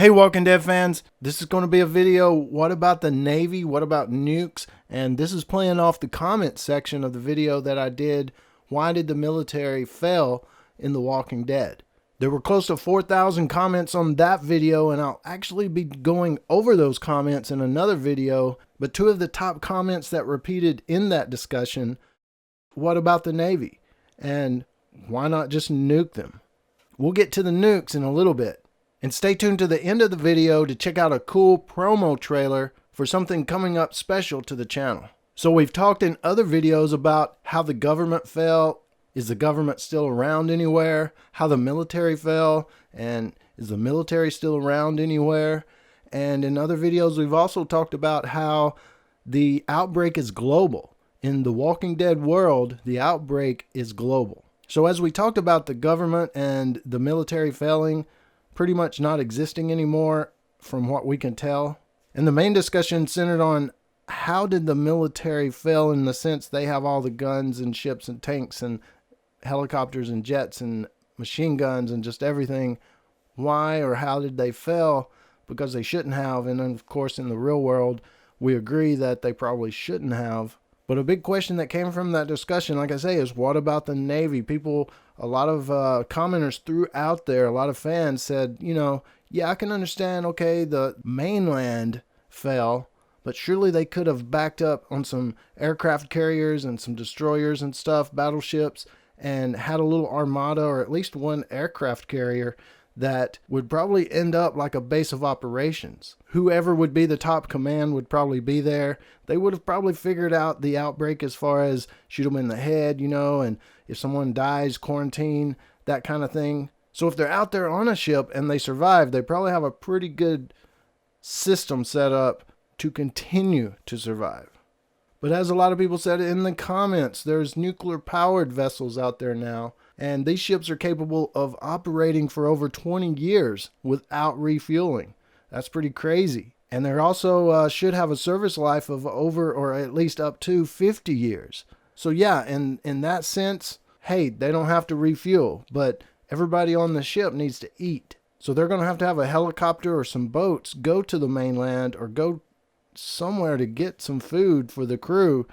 Hey Walking Dead fans, this is going to be a video, what about the Navy, what about nukes, and this is playing off the comment section of the video that I did, why did the military fail in The Walking Dead. There were close to 4,000 comments on that video, and I'll actually be going over those comments in another video, but two of the top comments that repeated in that discussion, what about the Navy, and why not just nuke them? We'll get to the nukes in a little bit. And stay tuned to the end of the video to check out a cool promo trailer for something coming up special to the channel. So we've talked in other videos about how the government fell, is the government still around anywhere, how the military fell, and is the military still around anywhere? And in other videos we've also talked about how the outbreak is global. In the Walking Dead world, the outbreak is global. So as we talked about the government and the military failing, pretty much not existing anymore from what we can tell. And the main discussion centered on how did the military fail in the sense they have all the guns and ships and tanks and helicopters and jets and machine guns and just everything. Why or how did they fail? Because they shouldn't have. And then of course in the real world, we agree that they probably shouldn't have. But a big question that came from that discussion, like I say, is what about the Navy? People, a lot of commenters threw out there, a lot of fans said, you know, yeah, I can understand, okay, the mainland fell, but surely they could have backed up on some aircraft carriers and some destroyers and stuff, battleships, and had a little armada or at least one aircraft carrier that would probably end up like a base of operations. Whoever would be the top command would probably be there. They would have probably figured out the outbreak as far as shoot them in the head, you know, and if someone dies, quarantine, that kind of thing. So if they're out there on a ship and they survive, they probably have a pretty good system set up to continue to survive. But as a lot of people said in the comments, there's nuclear powered vessels out there now. And these ships are capable of operating for over 20 years without refueling. That's pretty crazy. And they also should have a service life of over or at least up to 50 years. So yeah, in that sense, hey, they don't have to refuel, but everybody on the ship needs to eat. So they're going to have a helicopter or some boats go to the mainland or go somewhere to get some food for the crew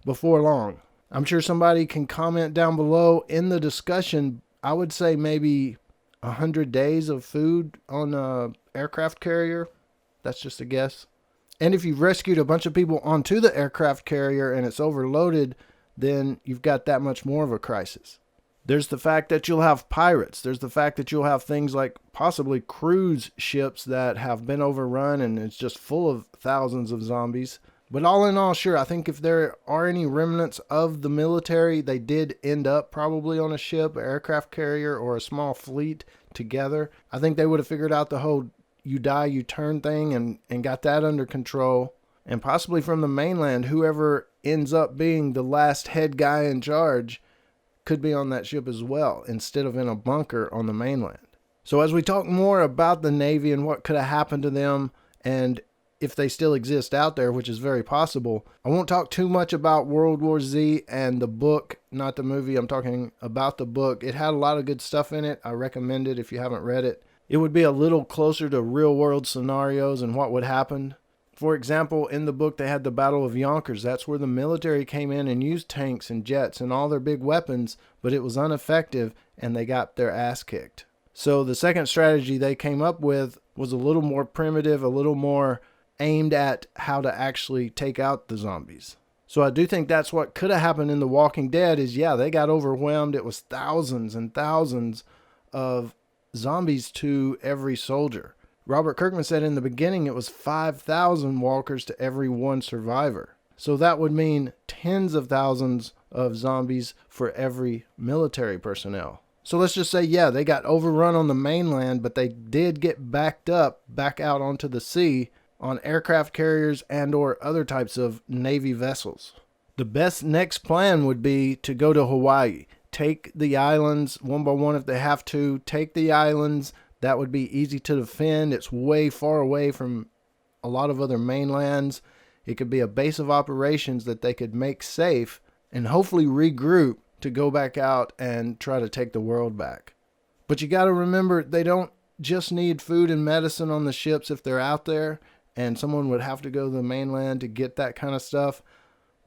before long. I'm sure somebody can comment down below in the discussion. I would say maybe 100 days of food on an aircraft carrier. That's just a guess. And if you've rescued a bunch of people onto the aircraft carrier and it's overloaded, then you've got that much more of a crisis. There's the fact that you'll have pirates. There's the fact that you'll have things like possibly cruise ships that have been overrun and it's just full of thousands of zombies. But all in all, sure, I think if there are any remnants of the military, they did end up probably on a ship, an aircraft carrier, or a small fleet together. I think they would have figured out the whole you die, you turn thing and got that under control. And possibly from the mainland, whoever ends up being the last head guy in charge could be on that ship as well, instead of in a bunker on the mainland. So as we talk more about the Navy and what could have happened to them, and if they still exist out there, which is very possible, I won't talk too much about World War Z and the book, not the movie. I'm talking about the book. It had a lot of good stuff in it. I recommend it if you haven't read it. It would be a little closer to real world scenarios and what would happen. For example, in the book, they had the Battle of Yonkers. That's where the military came in and used tanks and jets and all their big weapons, but it was ineffective and they got their ass kicked. So the second strategy they came up with was a little more primitive, a little more aimed at how to actually take out the zombies. So I do think that's what could have happened in The Walking Dead is, yeah, they got overwhelmed. It was thousands and thousands of zombies to every soldier. Robert Kirkman said in the beginning it was 5,000 walkers to every one survivor. So that would mean tens of thousands of zombies for every military personnel. So let's just say, yeah, they got overrun on the mainland, but they did get backed up back out onto the sea on aircraft carriers and or other types of Navy vessels. The best next plan would be to go to Hawaii. Take the islands one by one if they have to. Take the islands. That would be easy to defend. It's way far away from a lot of other mainlands. It could be a base of operations that they could make safe and hopefully regroup to go back out and try to take the world back. But you got to remember, they don't just need food and medicine on the ships if they're out there, and someone would have to go to the mainland to get that kind of stuff.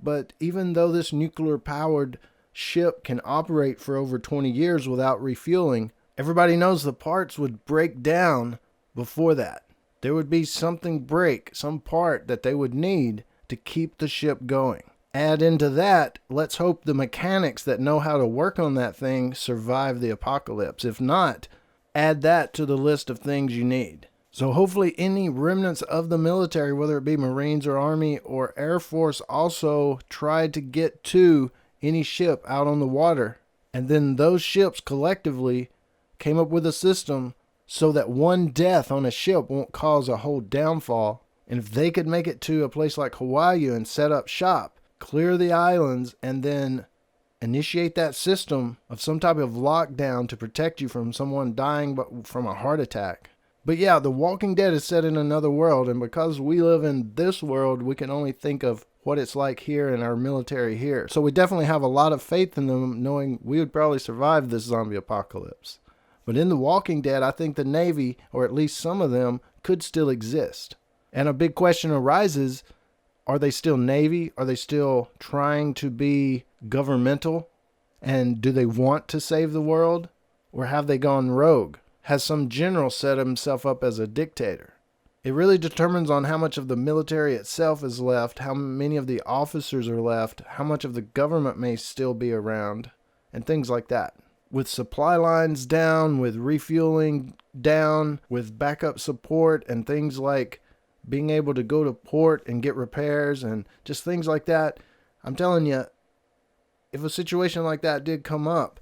But even though this nuclear-powered ship can operate for over 20 years without refueling, everybody knows the parts would break down before that. There would be something break, some part that they would need to keep the ship going. Add into that, let's hope the mechanics that know how to work on that thing survive the apocalypse. If not, add that to the list of things you need. So hopefully any remnants of the military, whether it be Marines or Army or Air Force, also tried to get to any ship out on the water. And then those ships collectively came up with a system so that one death on a ship won't cause a whole downfall. And if they could make it to a place like Hawaii and set up shop, clear the islands, and then initiate that system of some type of lockdown to protect you from someone dying from a heart attack. But yeah, The Walking Dead is set in another world, and because we live in this world, we can only think of what it's like here in our military here. So we definitely have a lot of faith in them, knowing we would probably survive this zombie apocalypse. But in The Walking Dead, I think the Navy, or at least some of them, could still exist. And a big question arises, are they still Navy? Are they still trying to be governmental? And do they want to save the world? Or have they gone rogue? Has some general set himself up as a dictator? It really determines on how much of the military itself is left, how many of the officers are left, how much of the government may still be around, and things like that. With supply lines down, with refueling down, with backup support, and things like being able to go to port and get repairs and just things like that, I'm telling you, if a situation like that did come up,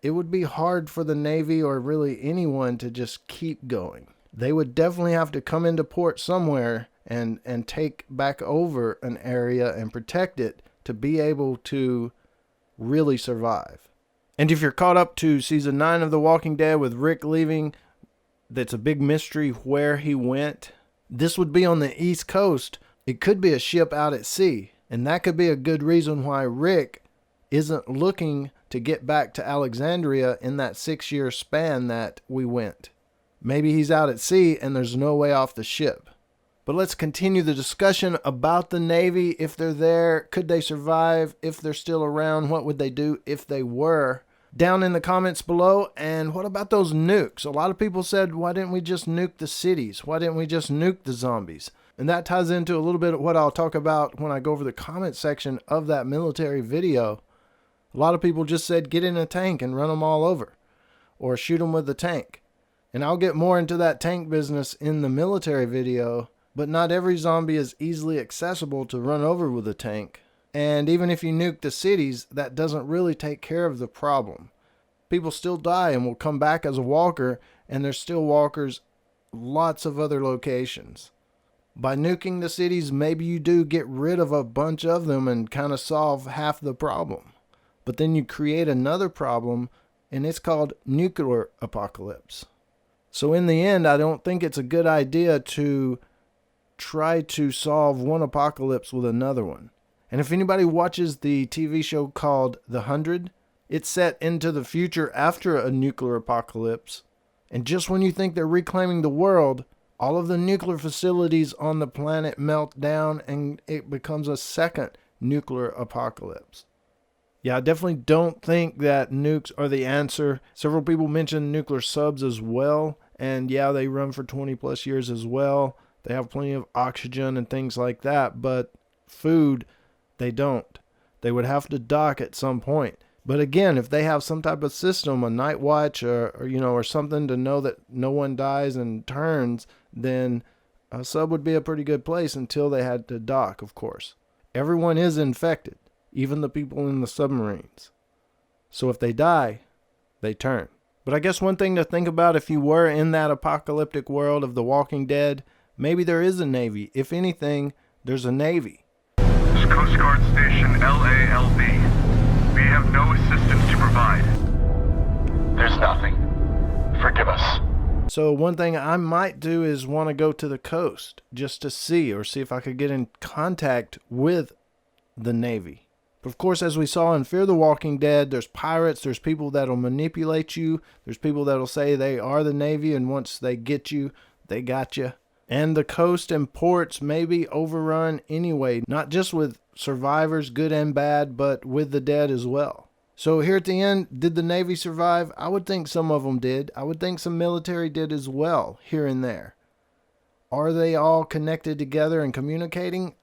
it would be hard for the Navy or really anyone to just keep going. They would definitely have to come into port somewhere and take back over an area and protect it to be able to really survive. And if you're caught up to season 9 of The Walking Dead with Rick leaving, that's a big mystery where he went. This would be on the East Coast. It could be a ship out at sea. And that could be a good reason why Rick isn't looking to get back to Alexandria in that 6-year span that we went. Maybe he's out at sea and there's no way off the ship. But let's continue the discussion about the Navy. If they're there, could they survive? If they're still around, what would they do if they were? Down in the comments below. And what about those nukes? A lot of people said, why didn't we just nuke the cities? Why didn't we just nuke the zombies? And that ties into a little bit of what I'll talk about when I go over the comment section of that military video. A lot of people just said, get in a tank and run them all over, or shoot them with the tank. And I'll get more into that tank business in the military video, but not every zombie is easily accessible to run over with a tank. And even if you nuke the cities, that doesn't really take care of the problem. People still die and will come back as a walker, and there's still walkers lots of other locations. By nuking the cities, maybe you do get rid of a bunch of them and kind of solve half the problem. But then you create another problem, and it's called nuclear apocalypse. So in the end, I don't think it's a good idea to try to solve one apocalypse with another one. And if anybody watches the TV show called The 100, it's set into the future after a nuclear apocalypse. And just when you think they're reclaiming the world, all of the nuclear facilities on the planet melt down and it becomes a second nuclear apocalypse. Yeah, I definitely don't think that nukes are the answer. Several people mentioned nuclear subs as well. And yeah, they run for 20 plus years as well. They have plenty of oxygen and things like that. But food, they don't. They would have to dock at some point. But again, if they have some type of system, a night watch or something to know that no one dies and turns, then a sub would be a pretty good place until they had to dock, of course. Everyone is infected. Even the people in the submarines. So if they die, they turn. But I guess one thing to think about if you were in that apocalyptic world of The Walking Dead, maybe there is a Navy. If anything, there's a Navy. Coast Guard Station LALB. We have no assistance to provide. There's nothing. Forgive us. So one thing I might do is want to go to the coast just to see if I could get in contact with the Navy. But of course, as we saw in Fear the Walking Dead, there's pirates, there's people that'll manipulate you, there's people that'll say they are the Navy, and once they get you, they got you. And the coast and ports may be overrun anyway, not just with survivors, good and bad, but with the dead as well. So here at the end, did the Navy survive? I would think some of them did. I would think some military did as well, here and there. Are they all connected together and communicating?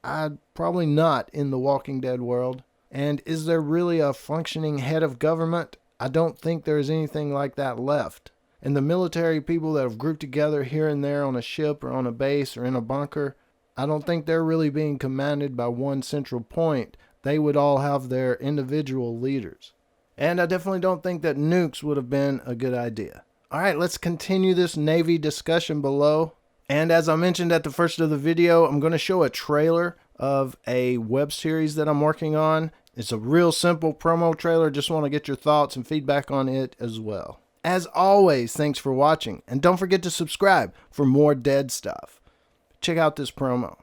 Probably not in the Walking Dead world. And is there really a functioning head of government? I don't think there is anything like that left. And the military people that have grouped together here and there on a ship or on a base or in a bunker, I don't think they're really being commanded by one central point. They would all have their individual leaders. And I definitely don't think that nukes would have been a good idea. All right, let's continue this Navy discussion below. And as I mentioned at the first of the video, I'm going to show a trailer of a web series that I'm working on. It's a real simple promo trailer. Just want to get your thoughts and feedback on it as well. As always, thanks for watching. And don't forget to subscribe for more dead stuff. Check out this promo.